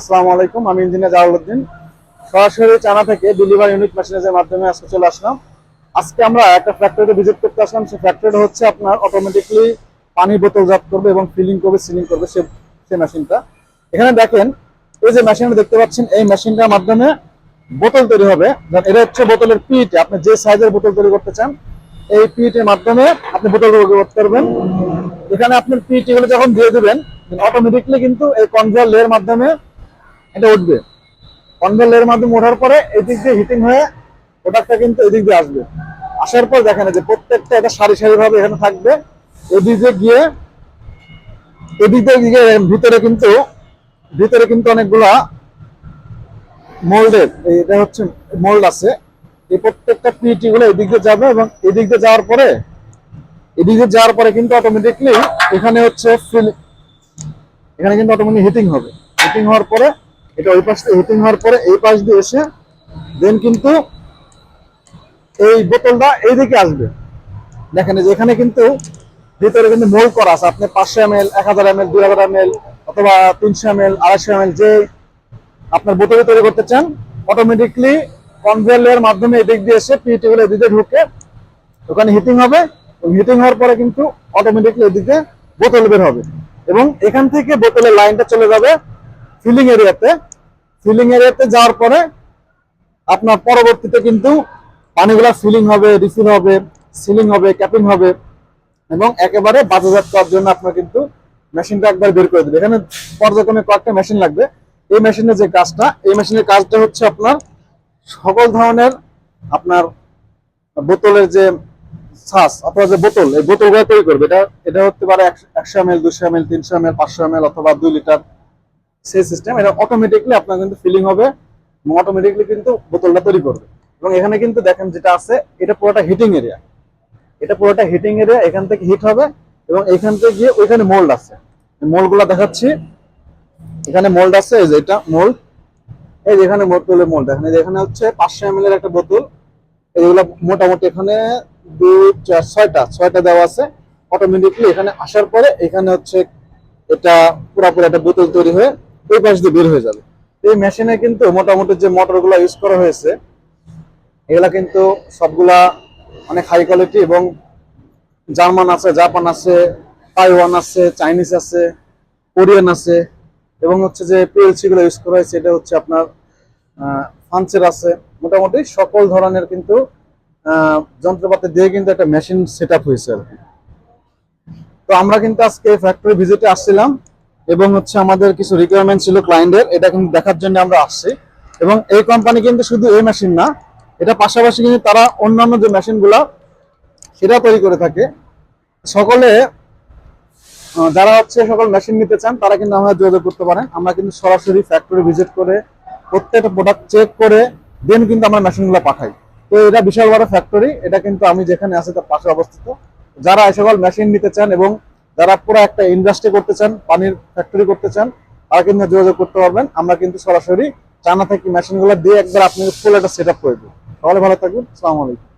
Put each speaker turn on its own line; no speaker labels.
আসসালামু আলাইকুম, আমি ইঞ্জিনিয়ার জালালউদ্দিন। সরাসরি চায়না থেকে ডেলিভারি ইউনিট মেশিনের মাধ্যমে আজকে চলে আসলাম। আজকে আমরা একটা ফ্যাক্টরিতে ভিজিট করতে আসলাম। সেই ফ্যাক্টরিটা হচ্ছে আপনার অটোমেটিকলি পানি বোতলজাত করবে এবং ফিলিং করবে, সিলিং করবে সেই মেশিনটা। এখানে দেখেন, এই যে মেশিনটা দেখতে পাচ্ছেন, এই মেশিনটার মাধ্যমে বোতল তৈরি হবে। এটা হচ্ছে বোতলের পিইটি। আপনি যে সাইজের বোতল তৈরি করতে চান, এই পিইটির মাধ্যমে আপনি বোতল তৈরি করতে পারবেন। এখানে আপনার পিইটি গুলো যখন দিয়ে দেবেন, অটোমেটিকলি কিন্তু এই কনভেয়ার লেয়ার মাধ্যমে এটা উঠবে। কনভেয়ার লেয়ারের মাধ্যমে ওঠার পরে এই দিক দিয়ে হিটিং হয়ে প্রোডাক্টটা কিন্তু এদিক দিয়ে আসবে। আসার পর দেখেন যে প্রত্যেকটা এটা সারি সারি ভাবে এখানে থাকবে। এদিকে গিয়ে এদিকে ভিতরে কিন্তু অনেকগুলা মোল্ডের, এটা হচ্ছে মোল্ড আছে। এই প্রত্যেকটা পিইটি গুলো এদিক দিয়ে যাবে এবং এদিক দিয়ে যাওয়ার পরে কিন্তু অটোমেটিকলি এখানে হচ্ছে এখানে কিন্তু অটোমেটিক হিটিং হবে। হিটিং হওয়ার পরে এটা ওই পাশ থেকে হিটিং হওয়ার পরে এই পাশ দিয়ে এসে দেন কিন্তু এই বোতলটা এইদিকে আসবে। দেখেন যে এখানে কিন্তু ভিতরে কিন্তু মোল্ড করা আছে। আপনি 500 ml, 1000 ml, 2000 ml অথবা 300 ml, 250 ml যে আপনার বোতল তৈরি করতে চান, অটোমেটিকলি কনভেয়ার লেয়ার মাধ্যমে এদিক দিয়ে এসে পিইটি গুলো এদিকে ঢুকে ওখানে হিটিং হবে। হিটিং হওয়ার পরে কিন্তু অটোমেটিকলি এদিকে বোতল বের হবে এবং এখান থেকে বোতলের লাইনটা চলে যাবে ফিলিং এরিয়াতে। ফিলিং এরিয়াতে যাওয়ার পরে আপনার পরবর্তীতে কিন্তু পানিগুলা ফিলিং হবে, রিফিল হবে, সিলিং হবে, ক্যাপিং হবে এবং একেবারে বাজারজাত করার জন্য আপনার কিন্তু মেশিনটা একবার বের করে দেবে। এখানে পর্যায়ক্রমে কয়েকটা মেশিন লাগবে। এই মেশিনের যে কাজটা, এই মেশিনের কাজটা হচ্ছে আপনার সকল ধরনের আপনার বোতলের যে ছাঁচ অথবা যে বোতল, এই বোতলগুলো তৈরি করবে। এটা হতে পারে 100 ml, 200 ml, 300 ml, 500 ml অথবা 2 লিটার সেই সিস্টেম। এটা অটোমেটিকলি আপনার কিন্তু ফিলিং হবে এবং অটোমেটিকলি কিন্তু বোতলটা তৈরি করবে। এবং এখানে কিন্তু দেখেন যেটা আছে, এটা পুরোটা হিটিং এরিয়া। এখান থেকে হিট হবে এবং এখান থেকে গিয়ে ওইখানে মোল্ড আছে। মোল্ডগুলো দেখাচ্ছি। এখানে মোল্ড আছে, এই যে এটা মোল্ড। এই যে এখানে বোতলের মোল্ড দেখেন, এখানে হচ্ছে 500 ml এর একটা বোতল। এইগুলো মোটামুটি এখানে 2, 4, 6টা দেওয়া আছে। অটোমেটিকলি এখানে আসার পরে এখানে হচ্ছে এটা পুরোপুরি একটা বোতল তৈরি হয়ে ওই পাশ দিয়ে বের হয়ে যাবে। এই মেশিনে কিন্তু মোটামুটি যে মোটরগুলো ইউজ করা হয়েছে, এগুলা কিন্তু সবগুলা অনেক হাই কোয়ালিটি এবং জার্মান আছে, জাপান আছে, তাইওয়ান আছে, চাইনিজ আছে, কোরিয়ান আছে এবং হচ্ছে যে পিএলসি গুলো ইউজ করা হয়েছে, এটা হচ্ছে আপনার ফ্রান্সের আছে। মোটামুটি সকল ধরনের কিন্তু যন্ত্রপাতি দিয়ে কিন্তু একটা মেশিন সেট আপ হয়েছে আর কি। তো আমরা কিন্তু আজকে ফ্যাক্টরি ভিজিটে আসছিলাম এবং হচ্ছে আমাদের কিছু রিকোয়ারমেন্ট ছিল ক্লায়েন্টের, এটা কিন্তু দেখার জন্য আমরা আসছি। এবং এই কোম্পানি কিন্তু শুধু এই মেশিন না, এটা পাশাপাশি কিন্তু তারা অন্যান্য যে মেশিনগুলো সেটা তৈরি করে থাকে। সকলে যারা হচ্ছে সকল মেশিন নিতে চান তারা কিন্তু আমরা যোগাযোগ করতে পারেন। আমরা কিন্তু সরাসরি ফ্যাক্টরি ভিজিট করে প্রত্যেকটা প্রোডাক্ট চেক করে দেন কিন্তু আমরা মেশিনগুলো পাঠাই। তো এটা বিশাল বড় ফ্যাক্টরি, এটা কিন্তু আমি যেখানে আছি তার পাশে অবস্থিত। যারা এই সকল মেশিন নিতে চান এবং যারা পুরো একটা ইন্ডাস্ট্রি করতে চান, পানির ফ্যাক্টরি করতে চান, তারা কিন্তু যোগাযোগ করতে পারবেন। আমরা কিন্তু সরাসরি চায়না থেকে মেশিনগুলো দিয়ে একবার আপনি ফুল একটা সেট আপ করে দিই। তাহলে ভালো থাকবেন। আসসালামু আলাইকুম।